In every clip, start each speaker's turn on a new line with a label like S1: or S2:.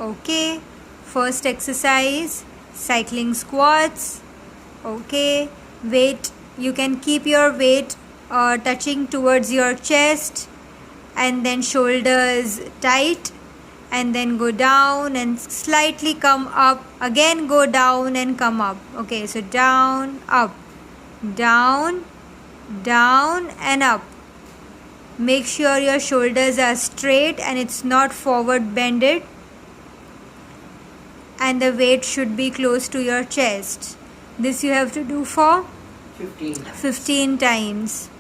S1: Okay, first exercise, cycling squats. Okay, weight, you can keep your weight touching towards your chest, and then shoulders tight, and then go down and slightly come up, again go down and come up. Okay, so down, up, down, down and up. Make sure your shoulders are straight and it's not forward bended, and the weight should be close to your chest. This you have to do for 15 times.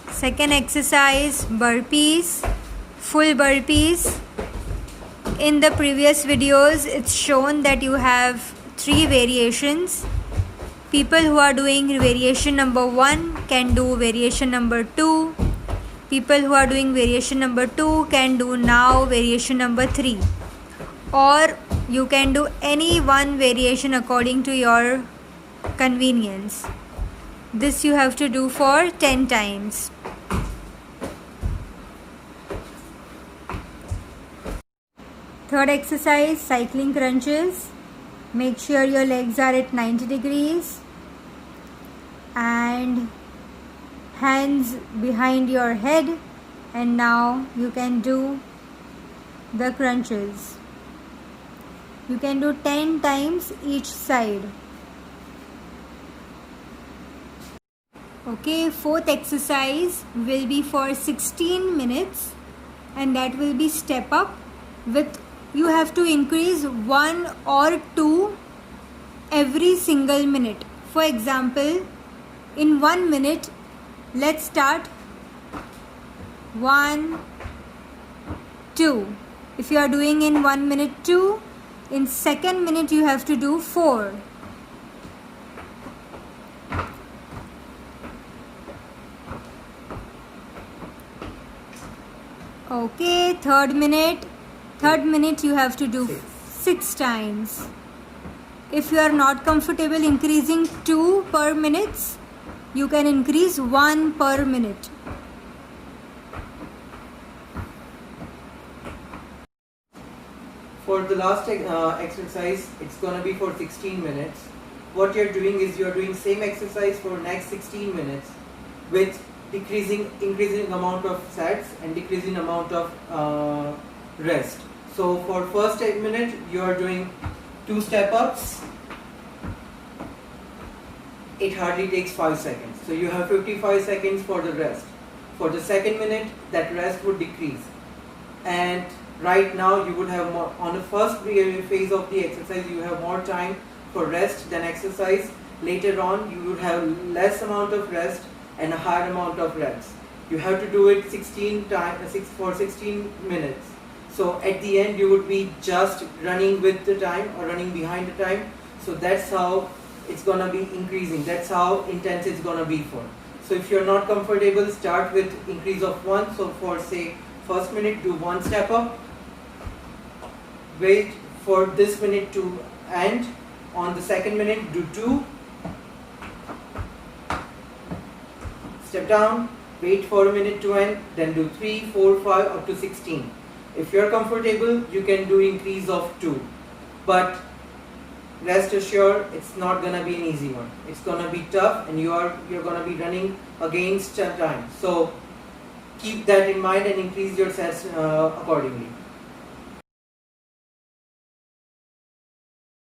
S1: Second exercise, burpees, full burpees. In the previous videos, it's shown that you have 3 variations. People who are doing variation number 1 can do variation number 2. People who are doing variation number 2 can do now variation number 3. Or you can do any one variation according to your convenience. This you have to do for 10 times. Third exercise, cycling crunches. Make sure your legs are at 90 degrees and hands behind your head, and now you can do the crunches. You can do 10 times each side. Okay, fourth exercise will be for 16 minutes, and that will be step up with, you have to increase 1 or 2 every single minute. For example, in 1 minute, let's start 1, 2. If you are doing in 1 minute 2, in second minute you have to do 4. Okay, third minute you have to do 6 times. If you are not comfortable increasing 2 per minute, you can increase 1 per minute.
S2: For the last exercise, it's going to be for 16 minutes. What you're doing is you're doing same exercise for next 16 minutes with increasing amount of sets and decreasing amount of rest. So for first 8 minutes, you are doing 2 step-ups. It hardly takes 5 seconds. So you have 55 seconds for the rest. For the second minute, that rest would decrease. And right now you would have more, on the first phase of the exercise, you have more time for rest than exercise. Later on, you would have less amount of rest and a higher amount of reps. You have to do it 16 times for 16 minutes. So at the end, you would be just running with the time or running behind the time. So that's how it's gonna be increasing. That's how intense it's gonna be for. So if you're not comfortable, start with increase of 1. So for say first minute, do 1 step up. Wait for this minute to end. On the second minute, do 2. Step down, wait for a minute to end, then do 3, 4, 5 up to 16. If you're comfortable, you can do increase of 2. But rest assured, it's not gonna be an easy one. It's gonna be tough, and you're gonna be running against time. So keep that in mind and increase your sets accordingly.